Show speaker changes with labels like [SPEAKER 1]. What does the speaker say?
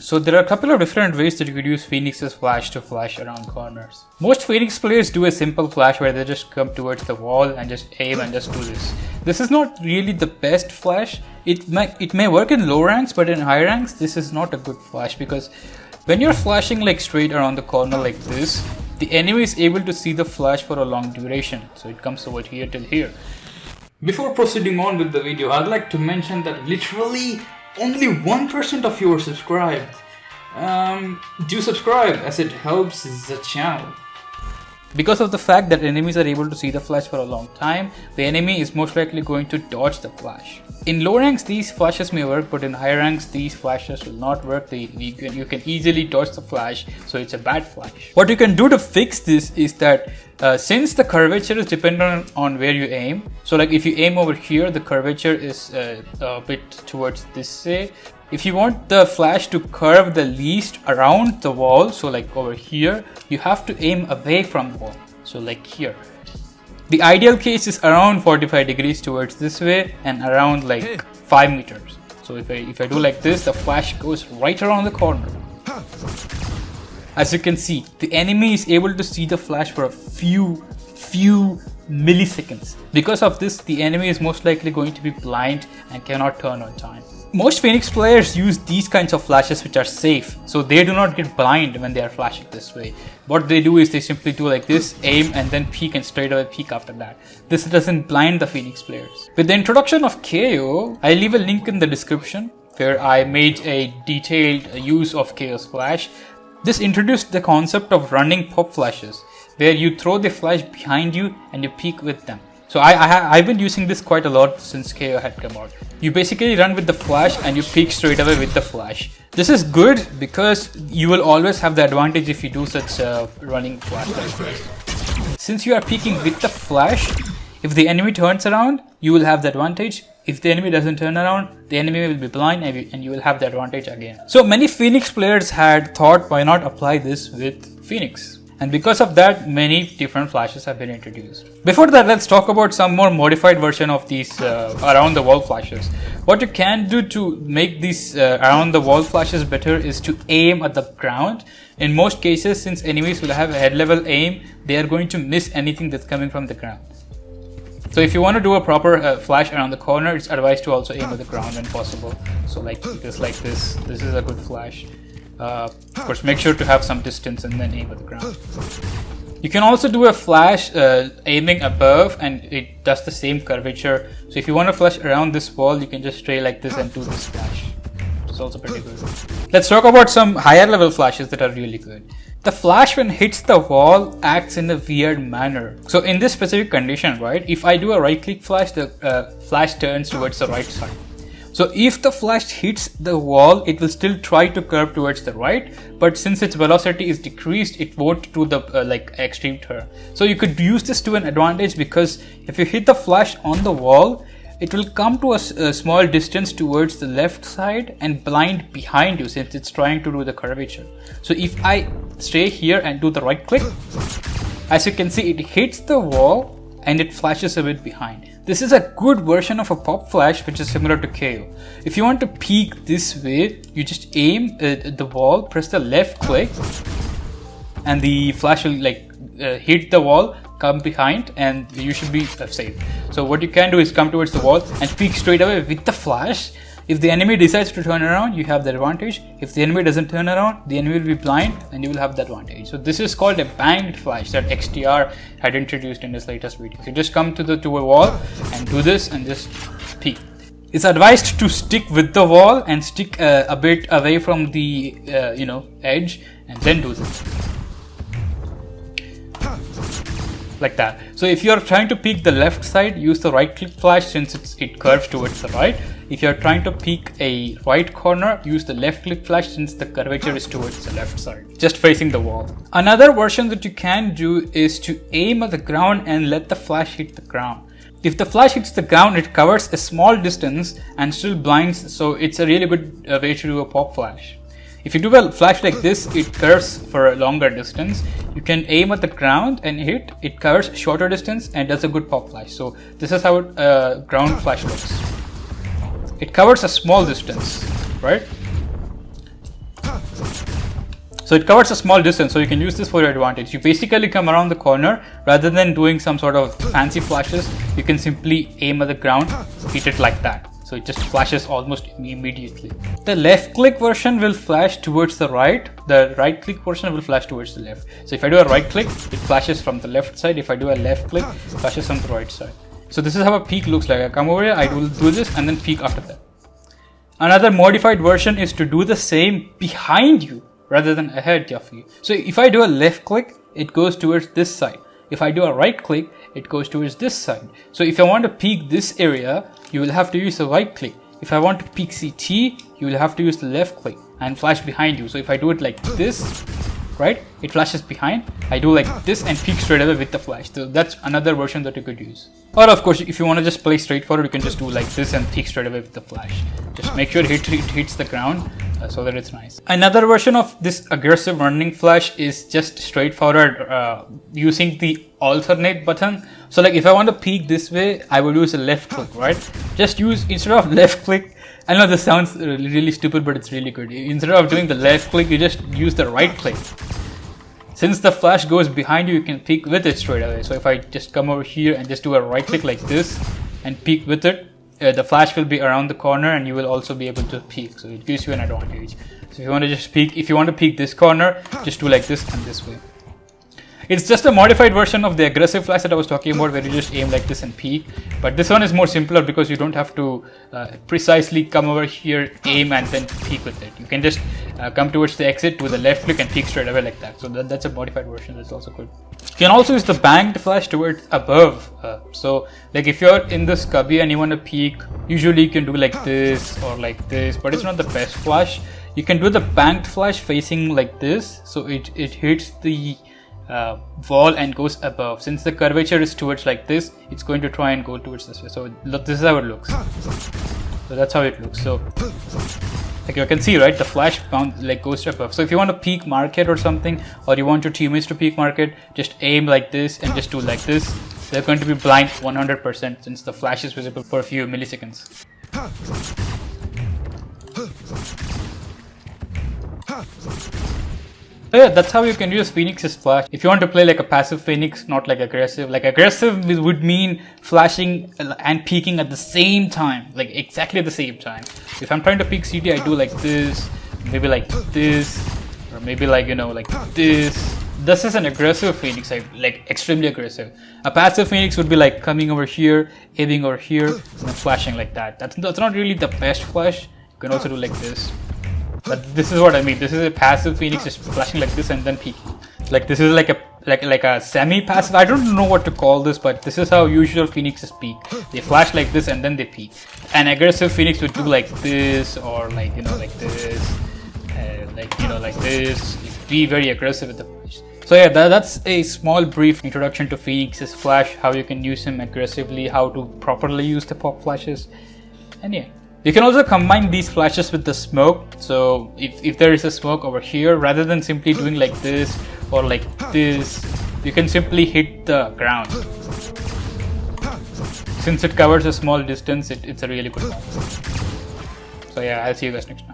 [SPEAKER 1] So there are a couple of different ways that you could use Phoenix's flash to flash around corners. Most Phoenix players do a simple flash where they just come towards the wall and just aim and just do this. This is not really the best flash. It may work in low ranks, but in high ranks this is not a good flash, because when you're flashing like straight around the corner like this, the enemy is able to see the flash for a long duration. So it comes over here till here. Before proceeding on with the video, I'd like to mention that literally only 1% of you are subscribed. Do subscribe, as it helps the channel. Because of the fact that enemies are able to see the flash for a long time, the enemy is most likely going to dodge the flash. In low ranks these flashes may work, but in high ranks these flashes will not work. You can easily dodge the flash, so it's a bad flash. What you can do to fix this is that since the curvature is dependent on where you aim, so like if you aim over here, the curvature is a bit towards this way. If you want the flash to curve the least around the wall, so like over here, you have to aim away from the wall, so like here. The ideal case is around 45 degrees towards this way and around like 5 meters. So if I do like this, the flash goes right around the corner. As you can see, the enemy is able to see the flash for a few milliseconds. Because of this, the enemy is most likely going to be blind and cannot turn on time. Most Phoenix players use these kinds of flashes which are safe, so they do not get blind when they are flashing this way. What they do is they simply do like this, aim and then peek, and straight away peek after that. This doesn't blind the Phoenix players. With the introduction of Kayo, I leave a link in the description where I made a detailed use of Kayo's flash. This introduced the concept of running pop flashes, where you throw the flash behind you and you peek with them. So I've been using this quite a lot since Kayo had come out. You basically run with the flash and you peek straight away with the flash. This is good because you will always have the advantage if you do such running flash like this. Since you are peeking with the flash, if the enemy turns around, you will have the advantage. If the enemy doesn't turn around, the enemy will be blind and you will have the advantage again. So many Phoenix players had thought, why not apply this with Phoenix? And because of that, many different flashes have been introduced. Before that, let's talk about some more modified version of these around the wall flashes. What you can do to make these around the wall flashes better is to aim at the ground. In most cases, since enemies will have a head level aim, they are going to miss anything that's coming from the ground. So if you want to do a proper flash around the corner, it's advised to also aim at the ground when possible. So like this, this is a good flash. Of course, make sure to have some distance and then aim at the ground. You can also do a flash aiming above, and it does the same curvature. So if you want to flash around this wall, you can just stray like this and do this flash. It's also pretty good. Let's talk about some higher level flashes that are really good. The flash when hits the wall acts in a weird manner. So in this specific condition, right, if I do a right click flash, the flash turns towards the right side. So if the flash hits the wall, it will still try to curve towards the right, but since its velocity is decreased, it won't do the like extreme turn. So you could use this to an advantage, because if you hit the flash on the wall, it will come to a small distance towards the left side and blind behind you, since it's trying to do the curvature. So if I stay here and do the right click, as you can see, it hits the wall and it flashes a bit behind. This is a good version of a pop flash which is similar to Kayo. If you want to peek this way, you just aim at the wall, press the left click, and the flash will hit the wall, come behind, and you should be safe. So what you can do is come towards the wall and peek straight away with the flash. If the enemy decides to turn around, you have the advantage. If the enemy doesn't turn around, the enemy will be blind and you will have the advantage. So this is called a banged flash that XTR had introduced in his latest video. You just come to a wall and do this and just peek. It's advised to stick with the wall and stick a bit away from the edge, and then do this. Like that. So if you are trying to peek the left side, use the right click flash, since it curves towards the right. If you are trying to peek a right corner, use the left click flash, since the curvature is towards the left side, just facing the wall. Another version that you can do is to aim at the ground and let the flash hit the ground. If the flash hits the ground, it covers a small distance and still blinds, so it's a really good way to do a pop flash. If you do a flash like this, it curves for a longer distance. You can aim at the ground and hit, it covers shorter distance and does a good pop flash. So this is how a ground flash looks. It covers a small distance, right? So it covers a small distance, so you can use this for your advantage. You basically come around the corner, rather than doing some sort of fancy flashes, you can simply aim at the ground, hit it like that. So it just flashes almost immediately. The left click version will flash towards the right. The right click version will flash towards the left. So if I do a right click, it flashes from the left side. If I do a left click, it flashes from the right side. So this is how a peek looks like. I come over here, I will do this and then peek after that. Another modified version is to do the same behind you rather than ahead of you. So if I do a left click, it goes towards this side. If I do a right click, it goes towards this side. So if I want to peek this area, you will have to use the right click. If I want to peek CT, you will have to use the left click and flash behind you. So if I do it like this, right, it flashes behind. I do like this and peek straight away with the flash. So that's another version that you could use. Or of course, if you want to just play straightforward, you can just do like this and peek straight away with the flash. Just make sure it hits the ground so that it's nice. Another version of this aggressive running flash is just straightforward using the alternate button. So like if I want to peek this way, I will use a left click, right? Just use, instead of left click, I know this sounds really stupid, but it's really good. Instead of doing the left click, you just use the right click. Since the flash goes behind you, you can peek with it straight away. So if I just come over here and just do a right click like this and peek with it, the flash will be around the corner and you will also be able to peek. So it gives you an advantage. So if you want to just peek, if you want to peek this corner, just do like this and this way. It's just a modified version of the aggressive flash that I was talking about, where you just aim like this and peek. But this one is more simpler because you don't have to precisely come over here, aim and then peek with it. You can just come towards the exit, do the left click and peek straight away like that. So that's a modified version. That's also good. You can also use the banked flash towards above. So like if you're in this cubby and you want to peek, usually you can do like this or like this, but it's not the best flash. You can do the banked flash facing like this, so it hits the wall and goes above. Since the curvature is towards like this, it's going to try and go towards this way. So look, this is how it looks. So that's how it looks. So like you can see, right, the flash bound like goes above. So if you want to peek market or something, or you want your teammates to peek market, just aim like this and just do like this. They're going to be blind 100% since the flash is visible for a few milliseconds. So yeah, that's how you can use Phoenix's flash. If you want to play like a passive Phoenix, not like aggressive. Like aggressive would mean flashing and peeking at the same time, like exactly at the same time. If I'm trying to peek CT, I do like this, maybe like this, or maybe like, you know, like this. This is an aggressive Phoenix, like extremely aggressive. A passive Phoenix would be like coming over here, aiming over here, and then flashing like that. That's not really the best flash. You can also do like this. But this is what I mean. This is a passive Phoenix, just flashing like this and then peeking. Like this is like a semi-passive. I don't know what to call this, but this is how usual Phoenixes peek. They flash like this and then they peek. An aggressive Phoenix would do like this, or like, you know, like this, like, you know, like this. Be very aggressive with the flash. So yeah, that's a small brief introduction to Phoenix's flash, how you can use him aggressively, how to properly use the pop flashes, and yeah. You can also combine these flashes with the smoke. So if there is a smoke over here, rather than simply doing like this or like this, you can simply hit the ground. Since it covers a small distance, it's a really good one. So yeah, I'll see you guys next time.